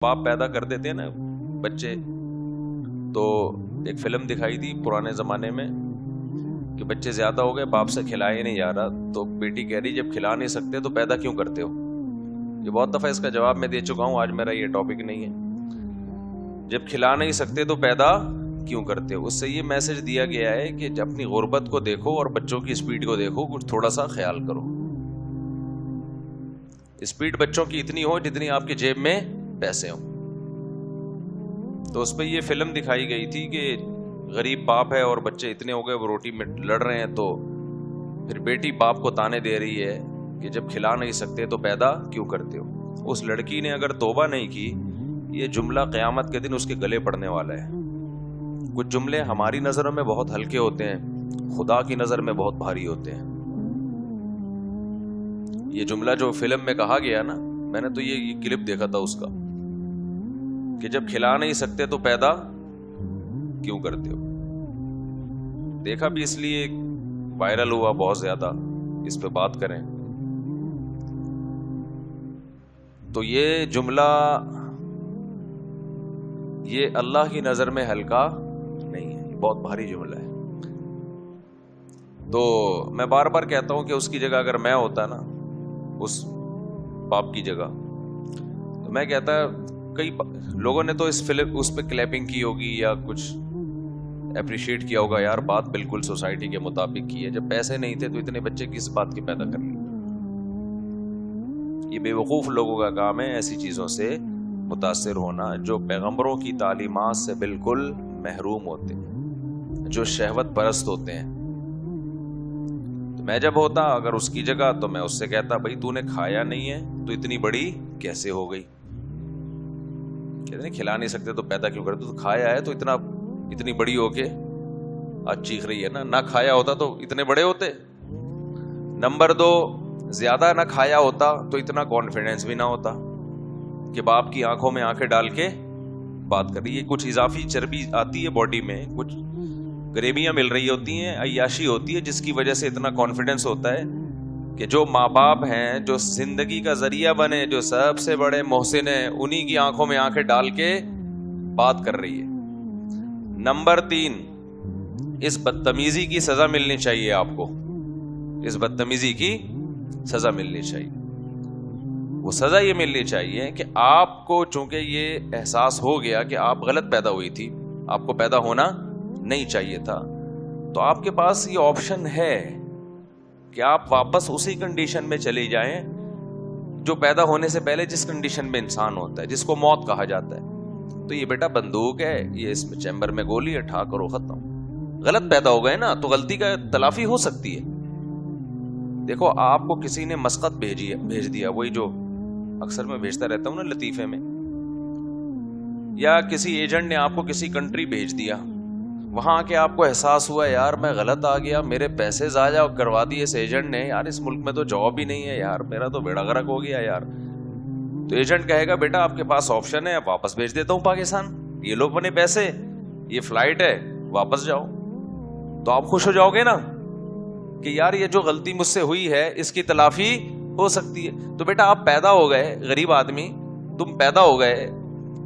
باپ پیدا کر دیتے ہیں نا بچے. تو ایک فلم دکھائی تھی پرانے زمانے میں کہ بچے زیادہ ہو گئے, باپ سے کھلایا ہی نہیں جا رہا, تو بیٹی کہہ رہی جب کھلا نہیں سکتے تو پیدا کیوں کرتے ہو. یہ بہت دفعہ اس کا جواب میں دے چکا ہوں, آج میرا یہ ٹاپک نہیں ہے. جب کھلا نہیں سکتے تو پیدا کیوں کرتے ہو. اس سے یہ میسج دیا گیا ہے کہ اپنی غربت کو دیکھو اور بچوں کی اسپیڈ کو دیکھو, کچھ تھوڑا سا خیال کرو. اسپیڈ بچوں کی اتنی ہو جتنی آپ کی جیب میں پیسے ہوں. تو اس پہ یہ فلم دکھائی گئی تھی کہ غریب باپ ہے اور بچے اتنے ہو گئے وہ روٹی میں لڑ رہے ہیں, تو پھر بیٹی باپ کو تانے دے رہی ہے کہ جب کھلا نہیں سکتے تو پیدا کیوں کرتے ہو. اس لڑکی نے اگر توبہ نہیں کی, یہ جملہ قیامت کے دن اس کے گلے پڑنے والا ہے. کچھ جملے ہماری نظروں میں بہت ہلکے ہوتے ہیں, خدا کی نظر میں بہت بھاری ہوتے ہیں. یہ جملہ جو فلم میں کہا گیا نا, میں نے تو یہ کلپ دیکھا تھا اس کا, کہ جب کھلا نہیں سکتے تو پیدا کیوں کرتے ہو. دیکھا بھی اس لیے وائرل ہوا بہت زیادہ, اس پہ بات کریں. تو یہ جملہ یہ اللہ کی نظر میں ہلکا نہیں ہے, بہت بھاری جملہ ہے. تو میں بار بار کہتا ہوں کہ اس کی جگہ اگر میں ہوتا نا, اس باپ کی جگہ, تو میں کہتا, کئی لوگوں نے تو اس فلم اس پہ کلیپنگ کی ہوگی یا کچھ اپریشیٹ کیا ہوگا, یار بات بالکل سوسائٹی کے مطابق کی ہے. جب پیسے نہیں تھے تو اتنے بچے کس بات کے پیدا کر لیے. یہ بے وقوف لوگوں کا کام ہے ایسی چیزوں سے متاثر ہونا جو پیغمبروں کی تعلیمات سے بالکل محروم ہوتے ہیں, جو شہوت پرست ہوتے ہیں. تو میں جب ہوتا اگر اس کی جگہ, تو میں اس سے کہتا, بھائی تو نے کھایا نہیں ہے تو اتنی بڑی کیسے ہو گئی. کہتے ہیں کھلا نہیں سکتے تو پیدا کیوں کرتے, تو کھایا ہے تو اتنی بڑی ہو کے آج چیخ رہی ہے نا. نہ کھایا ہوتا تو اتنے بڑے ہوتے. نمبر 2, زیادہ نہ کھایا ہوتا تو اتنا کانفیڈنس بھی نہ ہوتا کہ باپ کی آنکھوں میں آنکھیں ڈال کے بات کر رہی ہے. کچھ اضافی چربی آتی ہے باڈی میں, کچھ گریبیاں مل رہی ہوتی ہیں, عیاشی ہوتی ہے, جس کی وجہ سے اتنا کانفیڈنس ہوتا ہے کہ جو ماں باپ ہیں, جو زندگی کا ذریعہ بنے, جو سب سے بڑے محسن ہیں, انہی کی آنکھوں میں آنکھیں ڈال کے بات کر رہی ہے. نمبر 3, اس بدتمیزی کی سزا ملنی چاہیے آپ کو. اس بدتمیزی کی سزا ملنی چاہیے. وہ سزا یہ ملنی چاہیے کہ آپ کو چونکہ یہ احساس ہو گیا کہ آپ غلط پیدا ہوئی تھی, آپ کو پیدا ہونا نہیں چاہیے تھا, تو آپ کے پاس یہ آپشن ہے کہ آپ واپس اسی کنڈیشن میں چلے جائیں جو پیدا ہونے سے پہلے جس کنڈیشن میں انسان ہوتا ہے, جس کو موت کہا جاتا ہے. تو یہ بیٹا بندوق ہے, یہ اس میں چیمبر میں گولی ہے, ٹھا کرو ختم. غلط پیدا ہو گئے نا, تو غلطی کا تلافی ہو سکتی ہے. دیکھو آپ کو کسی نے مسقط بھیج دیا, وہی جو اکثر میں بھیجتا رہتا ہوں نا لطیفے میں, یا کسی ایجنٹ نے آپ کو کسی کنٹری بھیج دیا, وہاں آ کے آپ کو احساس ہوا یار میں غلط آ گیا, میرے پیسے ضائع کروا دیے اس ایجنٹ نے, یار اس ملک میں تو جاب ہی نہیں ہے, یار میرا تو بیڑا غرق ہو گیا یار. تو ایجنٹ کہے گا بیٹا آپ کے پاس آپشن ہے, واپس بھیج دیتا ہوں پاکستان, یہ لو اپنے پیسے, یہ فلائٹ ہے, واپس جاؤ. تو آپ خوش ہو جاؤ گے نا کہ یار یہ جو غلطی مجھ سے ہوئی ہے اس کی تلافی ہو سکتی ہے. تو بیٹا آپ پیدا ہو گئے, غریب آدمی تم پیدا ہو گئے,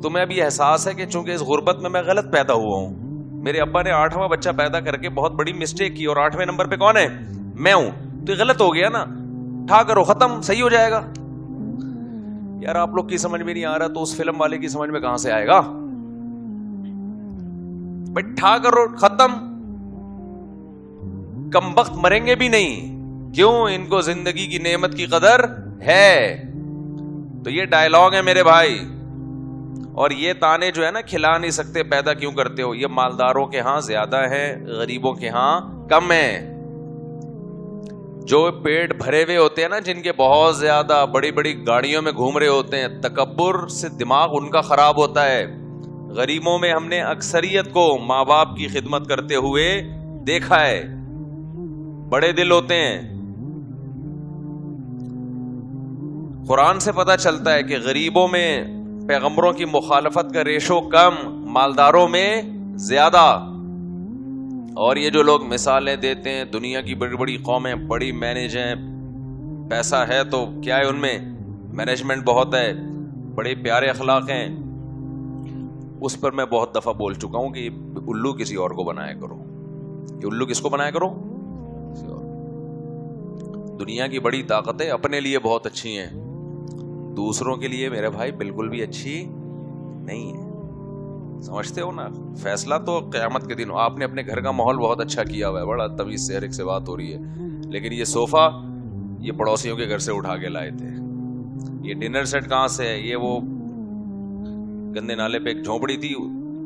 تمہیں ابھی احساس ہے کہ چونکہ اس غربت میں غلط پیدا ہوا ہوں, میرے ابا نے 8واں بچہ پیدا کر کے بہت بڑی مسٹیک کی, اور 8ویں نمبر پہ کون ہے, میں ہوں, تو یہ غلط ہو گیا نا, ٹھا کرو ختم, صحیح ہو جائے گا. یار آپ لوگ کی سمجھ میں نہیں آ رہا تو اس فلم والے کی سمجھ میں کہاں سے آئے گا. بھائی ٹھا کرو ختم, کم وقت مریں گے بھی نہیں. کیوں؟ ان کو زندگی کی نعمت کی قدر ہے. تو یہ ڈائلاگ ہے میرے بھائی, اور یہ تانے جو ہے نا کھلا نہیں سکتے پیدا کیوں کرتے ہو, یہ مالداروں کے ہاں زیادہ ہے, غریبوں کے ہاں کم ہے. جو پیٹ بھرے ہوئے ہوتے ہیں نا, جن کے بہت زیادہ بڑی بڑی گاڑیوں میں گھوم رہے ہوتے ہیں, تکبر سے دماغ ان کا خراب ہوتا ہے. غریبوں میں ہم نے اکثریت کو ماں باپ کی خدمت کرتے ہوئے دیکھا ہے, بڑے دل ہوتے ہیں. قرآن سے پتہ چلتا ہے کہ غریبوں میں پیغمبروں کی مخالفت کا ریشو کم, مالداروں میں زیادہ. اور یہ جو لوگ مثالیں دیتے ہیں دنیا کی بڑی بڑی قومیں بڑی مینج ہیں, پیسہ ہے تو کیا ہے ان میں, مینجمنٹ بہت ہے, بڑے پیارے اخلاق ہیں, اس پر میں بہت دفعہ بول چکا ہوں کہ یہ الو کسی اور کو بنایا کرو. یہ الو کس کو بنایا کرو؟ کسی اور. دنیا کی بڑی طاقتیں اپنے لیے بہت اچھی ہیں, دوسروں کے لیے میرے بھائی بالکل بھی اچھی نہیں ہے. سمجھتے ہو نا؟ فیصلہ تو قیامت کے دن ہو. آپ نے اپنے گھر کا ماحول بہت اچھا کیا ہوا ہے, بڑا تمیز سے ہر ایک سے بات ہو رہی ہے, لیکن یہ صوفہ یہ پڑوسیوں کے گھر سے اٹھا کے لائے تھے. یہ ڈنر سیٹ کہاں سے ہے؟ یہ وہ گندے نالے پہ ایک جھونپڑی تھی,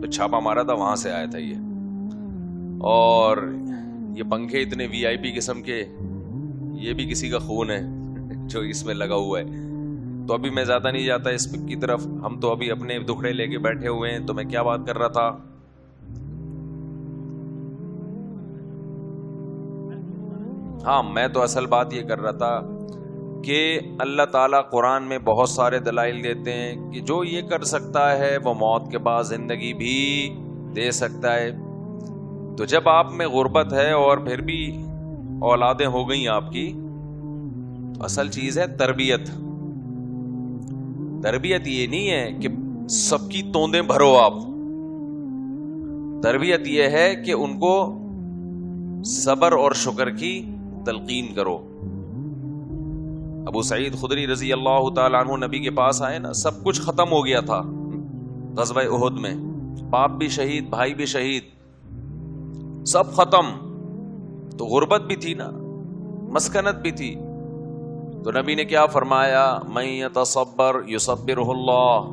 تو چھاپا مارا تھا, وہاں سے آیا تھا یہ. اور یہ پنکھے اتنے وی آئی پی قسم کے, یہ بھی کسی کا خون ہے جو اس میں لگا ہوا ہے. تو ابھی میں زیادہ نہیں جاتا اس کی طرف, ہم تو ابھی اپنے دکھڑے لے کے بیٹھے ہوئے ہیں. تو میں کیا بات کر رہا تھا؟ ہاں, میں تو اصل بات یہ کر رہا تھا کہ اللہ تعالیٰ قرآن میں بہت سارے دلائل دیتے ہیں کہ جو یہ کر سکتا ہے وہ موت کے بعد زندگی بھی دے سکتا ہے. تو جب آپ میں غربت ہے اور پھر بھی اولادیں ہو گئیں آپ کی, تو اصل چیز ہے تربیت. تربیت یہ نہیں ہے کہ سب کی توندیں بھرو آپ, تربیت یہ ہے کہ ان کو صبر اور شکر کی تلقین کرو. ابو سعید خدری رضی اللہ تعالیٰ عنہ نبی کے پاس آئے نا, سب کچھ ختم ہو گیا تھا غزوہ احد میں, باپ بھی شہید, بھائی بھی شہید, سب ختم. تو غربت بھی تھی نا, مسکنت بھی تھی. تو نبی نے کیا فرمایا؟ من یتصبر یصبرہ اللہ,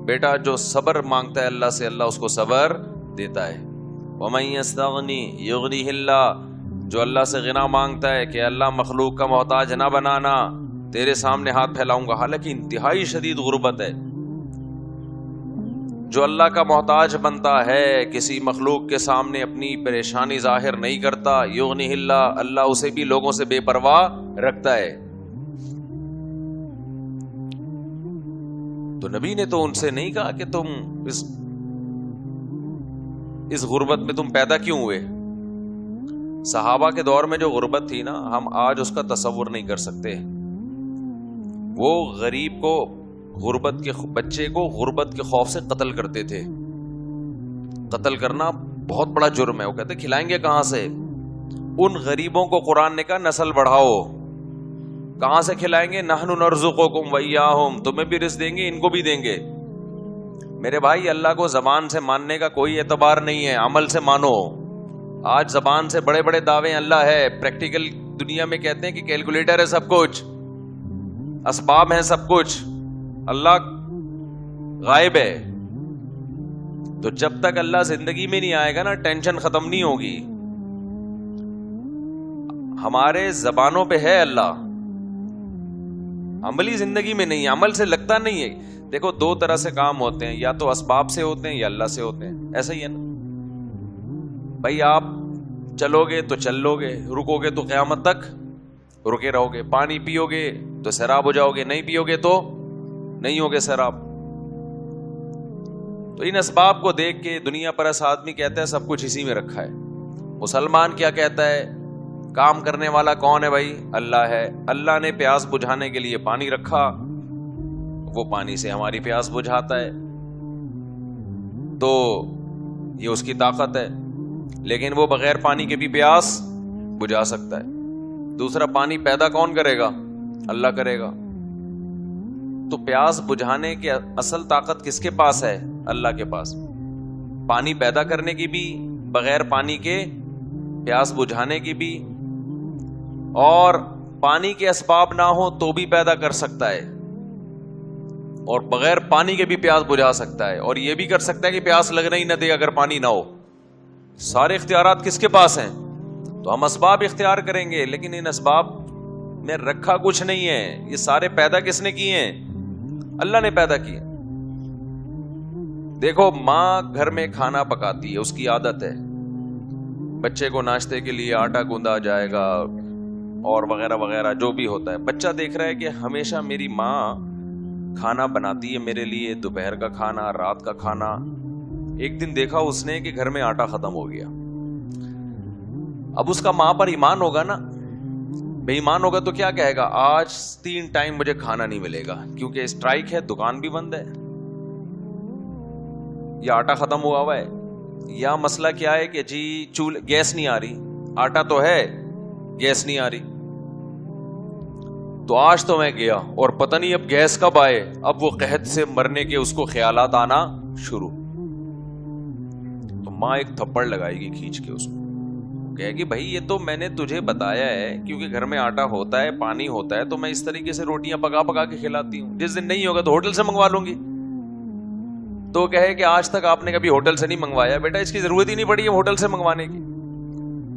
بیٹا جو صبر مانگتا ہے اللہ سے, اللہ اس کو صبر دیتا ہے. ومن یستغنی یغنیہ اللہ, جو اللہ سے غنا مانگتا ہے کہ اللہ مخلوق کا محتاج نہ بنانا, تیرے سامنے ہاتھ پھیلاؤں گا. حالانکہ انتہائی شدید غربت ہے. جو اللہ کا محتاج بنتا ہے, کسی مخلوق کے سامنے اپنی پریشانی ظاہر نہیں کرتا, یغنیہ اللہ, اللہ اسے بھی لوگوں سے بے پرواہ رکھتا ہے. تو نبی نے تو ان سے نہیں کہا کہ تم اس غربت میں تم پیدا کیوں ہوئے. صحابہ کے دور میں جو غربت تھی نا, ہم آج اس کا تصور نہیں کر سکتے. وہ غریب کو, غربت کے بچے کو غربت کے خوف سے قتل کرتے تھے. قتل کرنا بہت بڑا جرم ہے. وہ کہتے کھلائیں گے کہاں سے؟ ان غریبوں کو قرآن نے کہا نسل بڑھاؤ. کہاں سے کھلائیں گے؟ نحن نرزقکم وإیاہم, تمہیں بھی رزق دیں گے, ان کو بھی دیں گے. میرے بھائی, اللہ کو زبان سے ماننے کا کوئی اعتبار نہیں ہے, عمل سے مانو. آج زبان سے بڑے بڑے دعوے اللہ ہے, پریکٹیکل دنیا میں کہتے ہیں کہ کیلکولیٹر ہے سب کچھ, اسباب ہیں سب کچھ, اللہ غائب ہے. تو جب تک اللہ زندگی میں نہیں آئے گا نا, ٹینشن ختم نہیں ہوگی. ہمارے زبانوں پہ ہے اللہ, عملی زندگی میں نہیں. عمل سے لگتا نہیں ہے. دیکھو, دو طرح سے کام ہوتے ہیں, یا تو اسباب سے ہوتے ہیں یا اللہ سے ہوتے ہیں. ایسا ہی ہے نا بھائی, آپ چلو گے تو چل لو گے, رکو گے تو قیامت تک رکے رہو گے. پانی پیو گے تو سیراب ہو جاؤ گے, نہیں پیو گے تو نہیں ہوگے سیراب. تو ان اسباب کو دیکھ کے دنیا پرست آدمی کہتا ہے سب کچھ اسی میں رکھا ہے. مسلمان کیا کہتا ہے؟ کام کرنے والا کون ہے بھائی؟ اللہ ہے. اللہ نے پیاس بجھانے کے لیے پانی رکھا, وہ پانی سے ہماری پیاس بجھاتا ہے, تو یہ اس کی طاقت ہے. لیکن وہ بغیر پانی کے بھی پیاس بجھا سکتا ہے. دوسرا, پانی پیدا کون کرے گا؟ اللہ کرے گا. تو پیاس بجھانے کی اصل طاقت کس کے پاس ہے؟ اللہ کے پاس. پانی پیدا کرنے کی بھی, بغیر پانی کے پیاس بجھانے کی بھی, اور پانی کے اسباب نہ ہو تو بھی پیدا کر سکتا ہے, اور بغیر پانی کے بھی پیاس بجھا سکتا ہے, اور یہ بھی کر سکتا ہے کہ پیاس لگنا ہی نہ دے اگر پانی نہ ہو. سارے اختیارات کس کے پاس ہیں؟ تو ہم اسباب اختیار کریں گے, لیکن ان اسباب میں رکھا کچھ نہیں ہے. یہ سارے پیدا کس نے کیے ہیں؟ اللہ نے پیدا کیے. دیکھو, ماں گھر میں کھانا پکاتی ہے, اس کی عادت ہے. بچے کو ناشتے کے لیے آٹا گوندا جائے گا اور وغیرہ وغیرہ جو بھی ہوتا ہے. بچہ دیکھ رہا ہے کہ ہمیشہ میری ماں کھانا بناتی ہے میرے لیے, دوپہر کا کھانا, رات کا کھانا. ایک دن دیکھا اس نے کہ گھر میں آٹا ختم ہو گیا. اب اس کا ماں پر ایمان ہوگا نا, بے ایمان ہوگا تو کیا کہے گا؟ آج 3 ٹائم مجھے کھانا نہیں ملے گا, کیونکہ اسٹرائک ہے, دکان بھی بند ہے. یا آٹا ختم ہوا ہے, یا مسئلہ کیا ہے کہ جی گیس نہیں آ رہی, آٹا تو ہے گیس نہیں آ رہی. تو آج تو میں گیا اور پتہ نہیں اب گیس کب آئے, اب وہ قحط سے مرنے کے اس کو خیالات آنا شروع. تو ماں ایک تھپڑ لگائے گی کھینچ کے اس کو, کہے گی بھائی یہ تو میں نے تجھے بتایا ہے کیونکہ گھر میں آٹا ہوتا ہے, پانی ہوتا ہے, تو میں اس طریقے سے روٹیاں پکا پکا کے کھلاتی ہوں, جس دن نہیں ہوگا تو ہوٹل سے منگوا لوں گی. تو کہے کہ آج تک آپ نے کبھی ہوٹل سے نہیں منگوایا. بیٹا اس کی ضرورت ہی نہیں پڑی ہے ہوٹل سے منگوانے کی,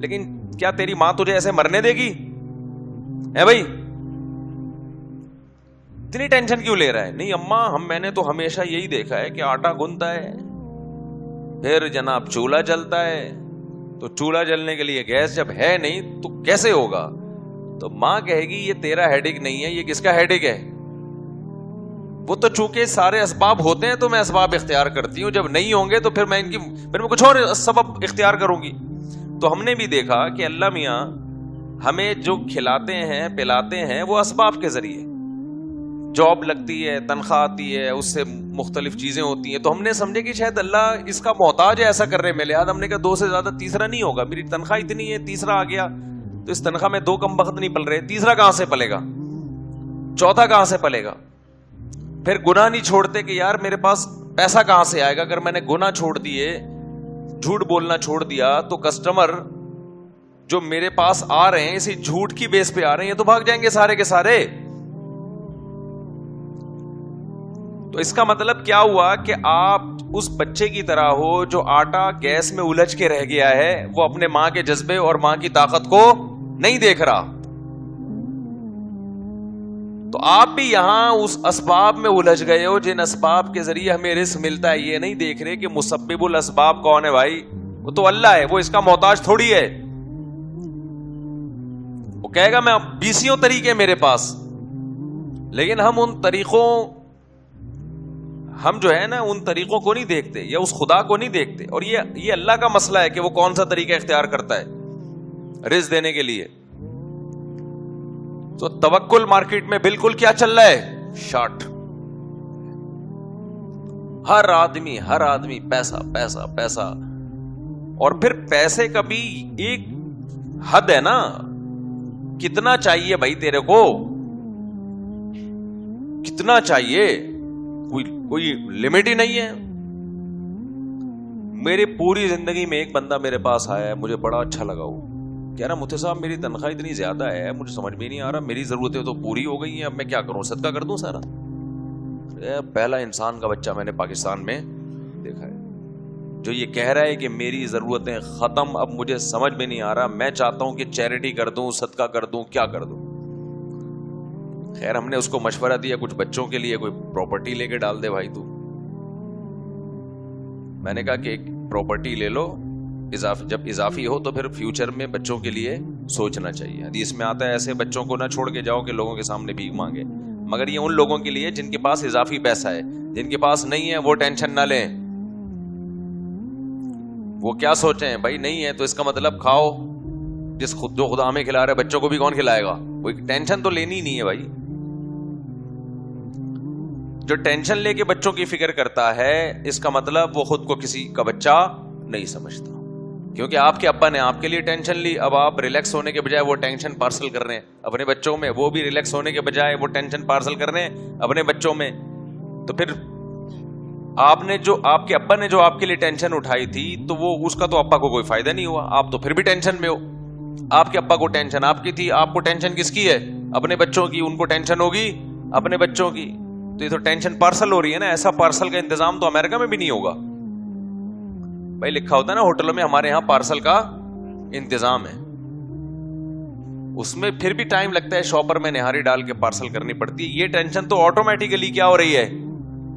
لیکن کیا تیری ماں تجھے ایسے مرنے دے گی؟ ہے بھائی, اتنی ٹینشن کیوں لے رہا ہے؟ نہیں اماں میں نے تو ہمیشہ یہی دیکھا ہے کہ آٹا گنتا ہے, پھر جناب چولہا جلتا ہے, تو چولہا جلنے کے لیے گیس جب ہے نہیں تو کیسے ہوگا؟ تو ماں کہے گی یہ تیرا ہیڈک نہیں ہے, یہ کس کا ہیڈک ہے؟ وہ تو چونکہ سارے اسباب ہوتے ہیں تو میں اسباب اختیار کرتی ہوں, جب نہیں ہوں گے تو پھر میں کچھ اور سبب اختیار کروں گی. تو ہم نے بھی دیکھا کہ اللہ میاں ہمیں جو کھلاتے ہیں پلاتے ہیں وہ اسباب کے ذریعے, جاب لگتی ہے, تنخواہ آتی ہے, اس سے مختلف چیزیں ہوتی ہیں. تو ہم نے سمجھے کہ شاید اللہ اس کا محتاج ہے ایسا کرنے میں, لہٰذا ہم نے کہا 2 سے زیادہ تیسرا نہیں ہوگا, میری تنخواہ اتنی ہے, تیسرا آ گیا تو اس تنخواہ میں 2 کم بخت نہیں پل رہے, تیسرا کہاں سے پلے گا, چوتھا کہاں سے پلے گا. پھر گناہ نہیں چھوڑتے کہ یار میرے پاس پیسہ کہاں سے آئے گا. اگر میں نے گناہ چھوڑ دیے, جھوٹ بولنا چھوڑ دیا, تو کسٹمر جو میرے پاس آ رہے ہیں اسی جھوٹ کی بیس پہ آ رہے ہیں, یہ تو بھاگ جائیں گے سارے کے سارے. تو اس کا مطلب کیا ہوا کہ آپ اس بچے کی طرح ہو جو آٹا گیس میں الجھ کے رہ گیا ہے, وہ اپنے ماں کے جذبے اور ماں کی طاقت کو نہیں دیکھ رہا. تو آپ بھی یہاں اس اسباب میں الجھ گئے ہو جن اسباب کے ذریعے ہمیں رزق ملتا ہے. یہ نہیں دیکھ رہے کہ مسبب الاسباب کون ہے بھائی, وہ تو اللہ ہے, وہ اس کا محتاج تھوڑی ہے. وہ کہے گا میں 20 طریقے میرے پاس, لیکن ہم ان طریقوں ہم جو ہے نا ان طریقوں کو نہیں دیکھتے, یا اس خدا کو نہیں دیکھتے. اور یہ اللہ کا مسئلہ ہے کہ وہ کون سا طریقہ اختیار کرتا ہے رزق دینے کے لیے. تو توکل مارکیٹ میں بالکل کیا چل رہا ہے, شارٹ. ہر آدمی پیسہ پیسہ پیسہ. اور پھر پیسے کا بھی ایک حد ہے نا, کتنا چاہیے بھائی تیرے کو, کتنا چاہیے, کوئی لمٹ ہی نہیں ہے. میری پوری زندگی میں ایک بندہ میرے پاس آیا ہے, مجھے بڑا اچھا لگا. وہ کہہ رہا مفتی صاحب میری تنخواہ اتنی زیادہ ہے, مجھے سمجھ میں نہیں آ رہا, میری ضرورتیں تو پوری ہو گئی ہیں, اب میں کیا کروں, صدقہ کر دوں سارا. پہلا انسان کا بچہ میں نے پاکستان میں دیکھا ہے جو یہ کہہ رہا ہے کہ میری ضرورتیں ختم, اب مجھے سمجھ میں نہیں آ رہا, میں چاہتا ہوں کہ چیریٹی کر دوں, صدقہ کر دوں, کیا کر دوں. خیر ہم نے اس کو مشورہ دیا کچھ بچوں کے لیے کوئی پراپرٹی لے کے ڈال دے بھائی. تو میں نے کہا کہ ایک پراپرٹی لے لو, جب اضافی ہو تو پھر فیوچر میں بچوں کے لیے سوچنا چاہیے. حدیث میں آتا ہے ایسے بچوں کو نہ چھوڑ کے جاؤ کہ لوگوں کے سامنے بھیک مانگے, مگر یہ ان لوگوں کے لیے جن کے پاس اضافی پیسہ ہے, جن کے پاس نہیں ہے وہ ٹینشن نہ لیں. وہ کیا سوچیں بھائی نہیں ہے تو اس کا مطلب کھاؤ, جو خدا ہمیں کھلا رہا ہے بچوں کو بھی کون کھلائے گا. کوئی ٹینشن تو لینی نہیں ہے بھائی. جو ٹینشن لے کے بچوں کی فکر کرتا ہے اس کا مطلب وہ خود کو کسی کا بچہ نہیں سمجھتا, کیونکہ آپ کے ابا نے آپ کے لیے ٹینشن لی, اب آپ ریلیکس ہونے کے بجائے وہ ٹینشن پارسل کر رہے ہیں اپنے بچوں میں, وہ بھی ریلیکس ہونے کے بجائے وہ ٹینشن پارسل کر رہے ہیں اپنے بچوں میں. تو پھر آپ کے ابا نے جو آپ کے لیے ٹینشن اٹھائی تھی تو وہ اس کا تو ابا کو کوئی فائدہ نہیں ہوا, آپ تو پھر بھی ٹینشن میں ہو. آپ کے ابا کو ٹینشن آپ کی تھی, آپ کو ٹینشن کس کی ہے, اپنے بچوں کی, ان کو ٹینشن ہوگی اپنے بچوں کی. تو یہ تو ٹینشن پارسل ہو رہی ہے نا. ایسا پارسل کا انتظام تو امریکہ میں بھی نہیں ہوگا بھائی. لکھا ہوتا ہے نا ہوٹلوں میں, ہمارے یہاں پارسل کا انتظام ہے, اس میں پھر بھی ٹائم لگتا ہے, شاپر میں نہاری ڈال کے پارسل کرنی پڑتی ہے. یہ ٹینشن تو آٹومیٹیکلی کیا ہو رہی ہے,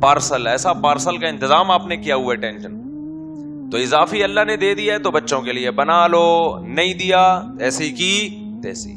پارسل. ایسا پارسل کا انتظام آپ نے کیا ہوا ہے ٹینشن. تو اضافی اللہ نے دے دیا ہے تو بچوں کے لیے بنا لو, نہیں دیا ایسی کی تیسی.